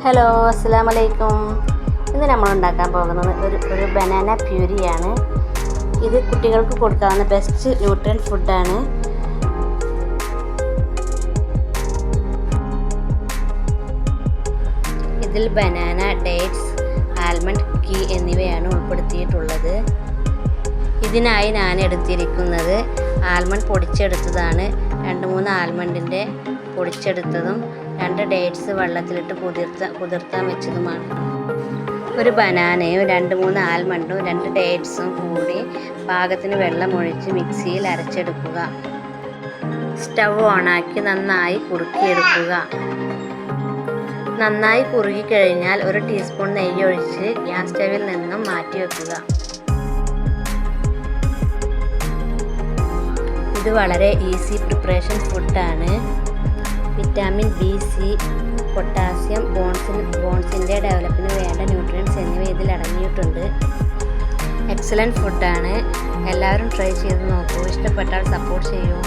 Hello, അസ്സലാമു അലൈക്കും. ഇന്ന് നമ്മൾ ഉണ്ടാക്കാൻ പോകുന്നത് ഒരു ബനാന പ്യൂരിയാണ്. ഇത് കുട്ടികൾക്ക് കൊടുക്കാവുന്ന ബെസ്റ്റ് ന്യൂട്രിയൻ ഫുഡാണ്. ഇതിൽ ബനാന, ഡേറ്റ്സ്, ആൽമണ്ട്, ഗീ എന്നിവയാണ് ഉൾപ്പെടുത്തിയിട്ടുള്ളത്. ഇതിനായി ഞാൻ എടുത്തിരിക്കുന്നത് ആൽമണ്ട് പൊടിച്ചെടുത്തതാണ്. 2-3 ആൽമണ്ടിൻ്റെ പൊടിച്ചെടുത്തതും 2 ഡേറ്റ്സ് വെള്ളത്തിലിട്ട് കുതിർത്താൻ വെച്ചതുമാണ്. ഒരു ബനാനയും 2-3 ആൽമണ്ടും 2 ഡേറ്റ്സും കൂടി പാകത്തിന് വെള്ളമൊഴിച്ച് മിക്സിയിൽ അരച്ചെടുക്കുക. സ്റ്റൗ ഓണാക്കി നന്നായി കുറുക്കിയെടുക്കുക. നന്നായി കുറുകിക്കഴിഞ്ഞാൽ 1 ടീസ്പൂൺ നെയ്യ് ഒഴിച്ച് ഗ്യാസ് സ്റ്റവിൽ നിന്നും മാറ്റി വെക്കുക. ഇത് വളരെ ഈസി പ്രിപ്പറേഷൻ ഫുഡാണ്. വിറ്റാമിൻ ബി, സി, പൊട്ടാസ്യം, ബോൺസിൻ്റെ ഡെവലപ്പിന് വേണ്ട ന്യൂട്രിയൻസ് എന്നിവ ഇതിൽ അടങ്ങിയിട്ടുണ്ട്. എക്സലൻറ്റ് ഫുഡാണ്. എല്ലാവരും ട്രൈ ചെയ്ത് നോക്കൂ. ഇഷ്ടപ്പെട്ടാൽ സപ്പോർട്ട് ചെയ്യൂ.